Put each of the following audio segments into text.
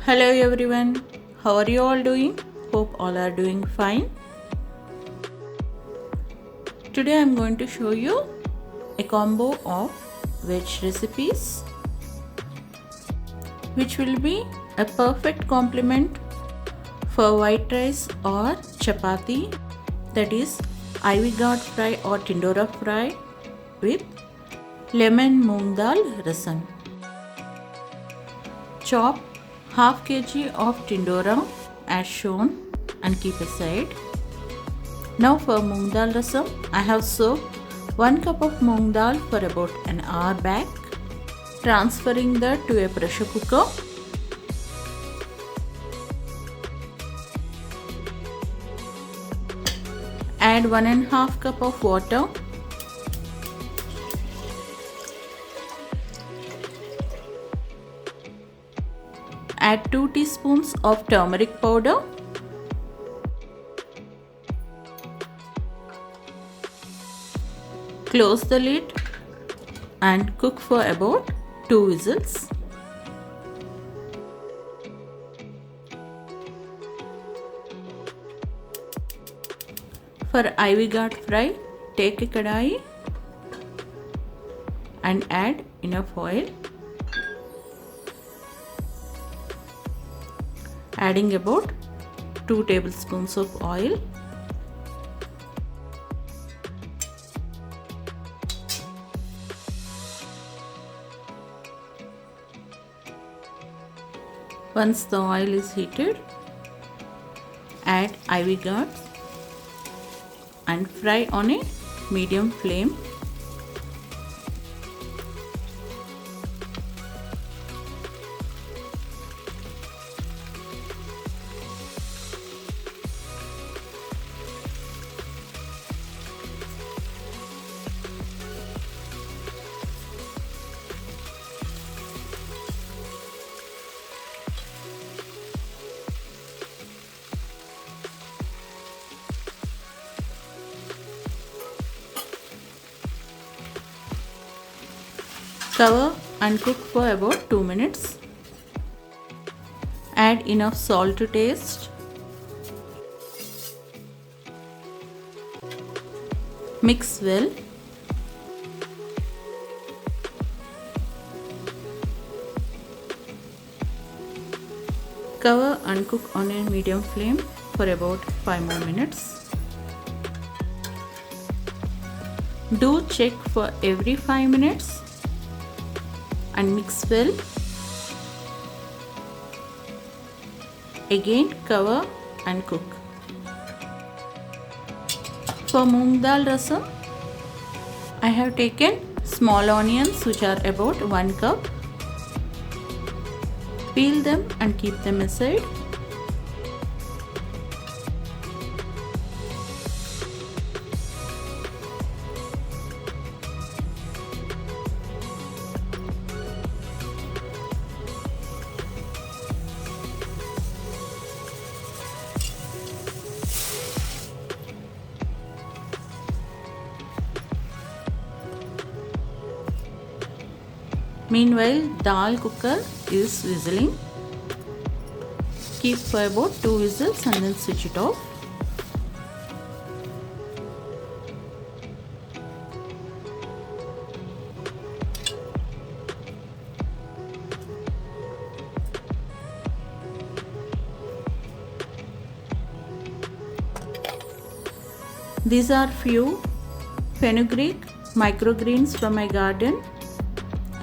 Hello everyone, how are you all doing? Hope all are doing fine. Today I am going to show you a combo of veg recipes which will be a perfect complement for white rice or chapati, that is Ivy gourd fry or tindora fry with lemon moong dal rasam. Chop half kg of tindora as shown and keep aside. Now for moong dal rasam, I have soaked 1 cup of moong dal for about an hour back, transferring that to a pressure cooker. Add 1.5 cup of water. Add 2 teaspoons of turmeric powder. Close the lid and cook for about 2 whistles. For Ivy gourd fry, take a kadai and add enough oil. Adding about 2 tablespoons of oil. Once the oil is heated, add Ivy gourd and fry on a medium flame. Cover and cook for about 2 minutes. Add enough salt to taste. Mix well. Cover and cook on a medium flame for about 5 more minutes. Do check for every 5 minutes and mix well. Again cover and cook. For moong dal rasam, I have taken small onions which are about 1 cup. Peel them and keep them aside. Meanwhile, dal cooker is whistling. Keep for about 2 whistles and then switch it off. These are few fenugreek microgreens from my garden,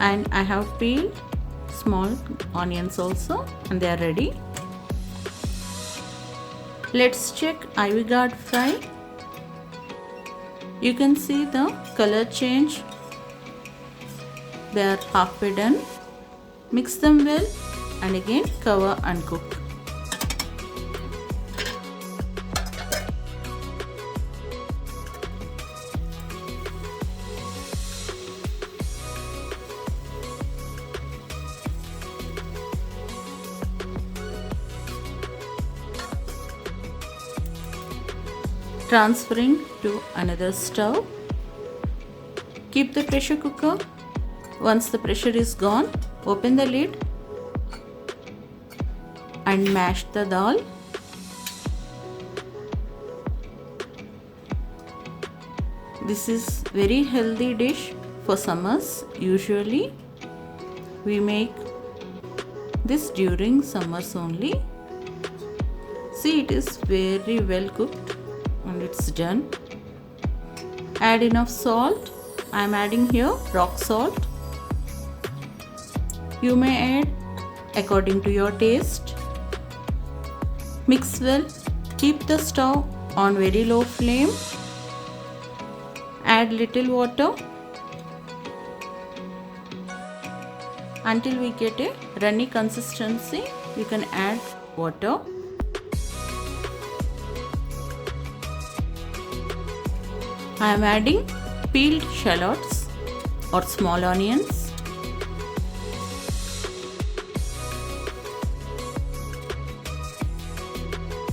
and I have peeled small onions also, and they are ready. Let's check Ivy gourd fry. You can see the color change. They are halfway done. Mix them well and again cover and cook. Transferring to another stove. Keep the pressure cooker. Once the pressure is gone, open the lid and mash the dal. This is very healthy dish for summers. Usually we make this during summers only. See, it is very well cooked and it's done. Add enough salt. I am adding here rock salt. You may add according to your taste. Mix well. Keep the stove on very low flame. Add little water until we get a runny consistency. You can add water. I am adding peeled shallots or small onions.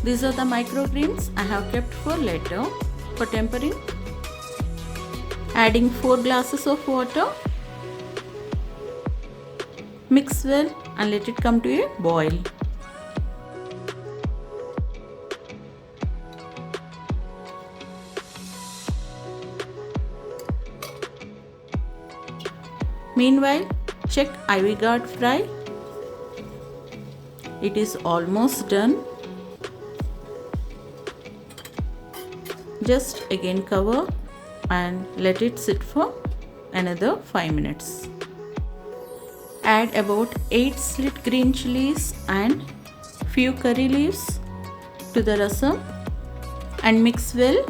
These are the microgreens I have kept for later for tempering. Adding 4 glasses of water. Mix well and let it come to a boil. Meanwhile, check ivy gourd fry. It is almost done. Just again cover and let it sit for another 5 minutes. Add about 8 slit green chilies and few curry leaves to the rasam and mix well.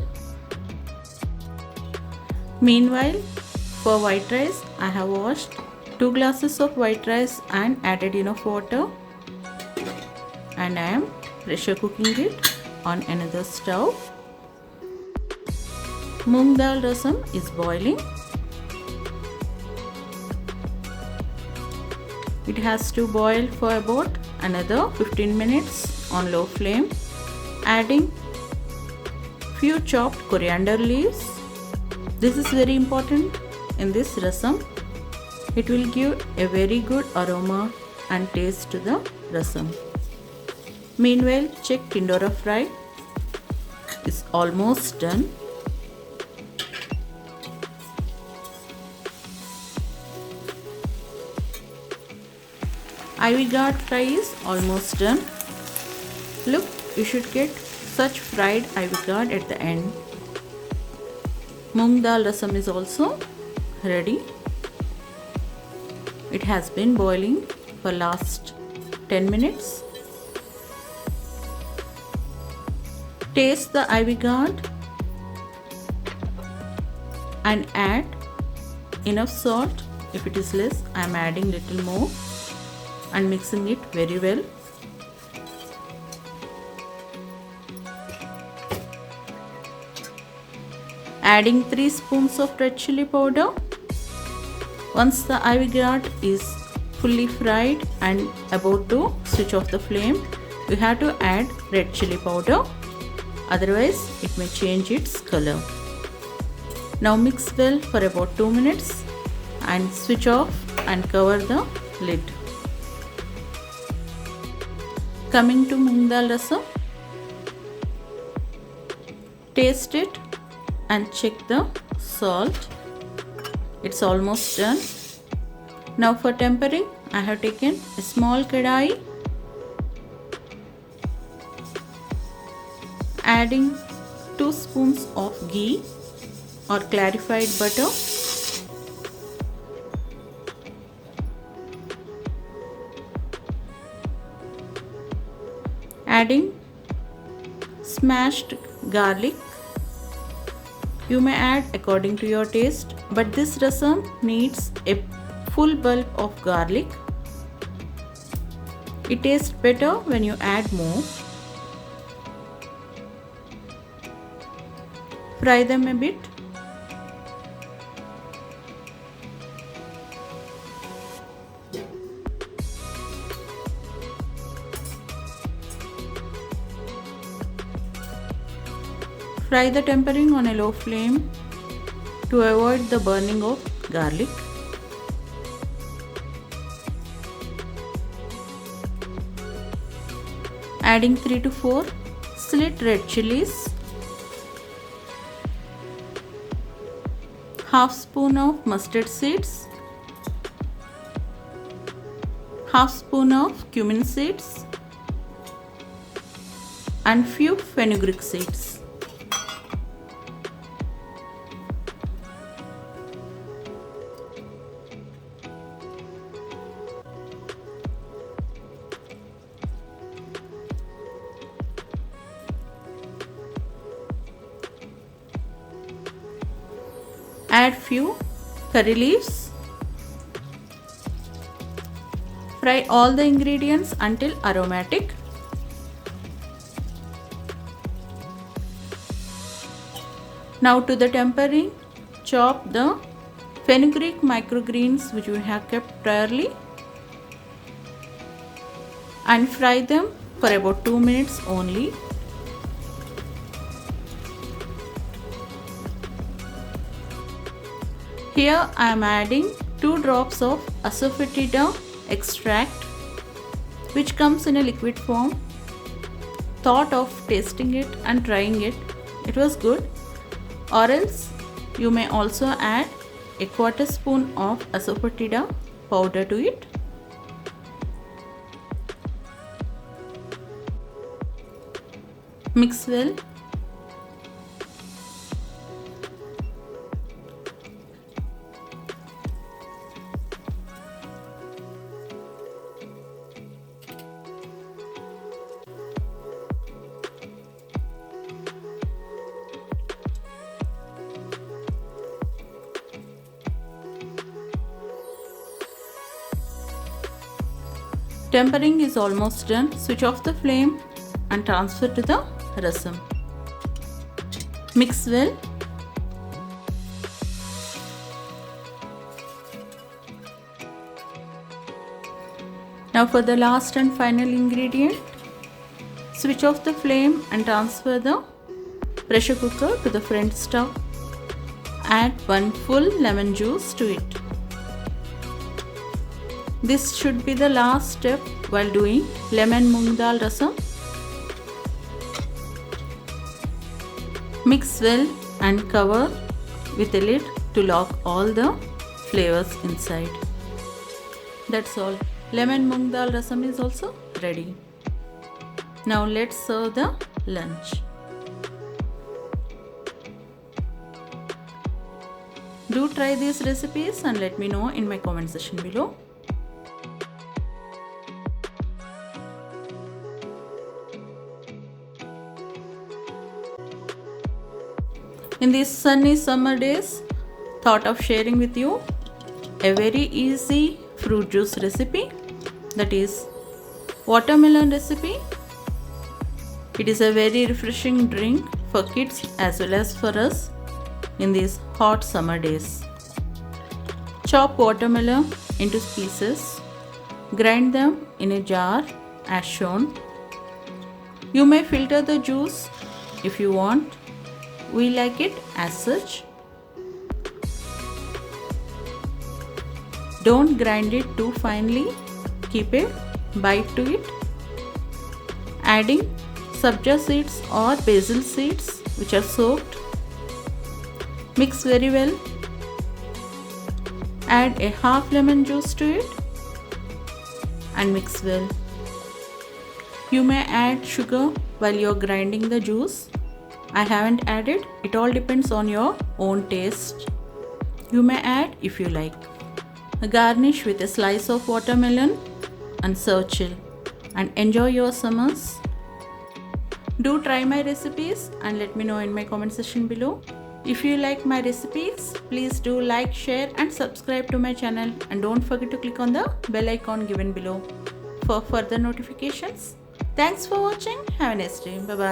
Meanwhile, for white rice, I have washed 2 glasses of white rice and added enough water, and I am pressure cooking it on another stove. Moong dal rasam is boiling. It has to boil for about another 15 minutes on low flame. Adding few chopped coriander leaves. This is very important in this rasam. It will give a very good aroma and taste to the rasam. Meanwhile, check tindora fry is almost done. Ivy gourd fry is almost done. Look, you should get such fried ivy gourd at the end. Moong dal rasam is also ready. It has been boiling for last 10 minutes. Taste the ivy gourd and add enough salt. If it is less, I am adding little more and mixing it very well. Adding 3 spoons of red chili powder. Once the ivy gourd is fully fried and about to switch off the flame, you have to add red chili powder, otherwise it may change its color. Now mix well for about 2 minutes and switch off and cover the lid. Coming to moong dal rasam, taste it and check the salt. It's almost done. Now for tempering, I have taken a small kadai, adding 2 spoons of ghee or clarified butter. Adding smashed garlic. You may add according to your taste, but this rasam needs a full bulb of garlic. It tastes better when you add more. Fry them a bit. Fry the tempering on a low flame to avoid the burning of garlic. Adding 3 to 4 slit red chilies, half spoon of mustard seeds, half spoon of cumin seeds, and few fenugreek seeds. Add few curry leaves. Fry all the ingredients until aromatic. Now to the tempering, chop the fenugreek microgreens which we have kept priorly and fry them for about 2 minutes only. Here I am adding 2 drops of asafoetida extract which comes in a liquid form. Thought of tasting it and trying it. It was good. Or else you may also add a quarter spoon of asafoetida powder to it. Mix well. Tempering is almost done. Switch off the flame and transfer to the rasam. Mix well. Now for the last and final ingredient, switch off the flame and transfer the pressure cooker to the front stove. Add 1 full lemon juice to it. This should be the last step while doing lemon moong dal rasam. Mix well and cover with a lid to lock all the flavors inside. That's all. Lemon moong dal rasam is also ready. Now let's serve the lunch. Do try these recipes and let me know in my comment section below. In these sunny summer days, thought of sharing with you a very easy fruit juice recipe, that is watermelon recipe. It is a very refreshing drink for kids as well as for us in these hot summer days. Chop watermelon into pieces, grind them in a jar as shown. You may filter the juice if you want. We like it as such. Don't grind it too finely. Keep a bite to it. Adding sabja seeds or basil seeds which are soaked. Mix very well. Add a half lemon juice to it and mix well. You may add sugar while you are grinding the juice. I haven't added. It all depends on your own taste. You may add if you like. Garnish with a slice of watermelon and serve chill and enjoy your summers. Do try my recipes and let me know in my comment section below. If you like my recipes, please do like, share and subscribe to my channel, and don't forget to click on the bell icon given below for further notifications. Thanks for watching. Have a nice day. Bye bye.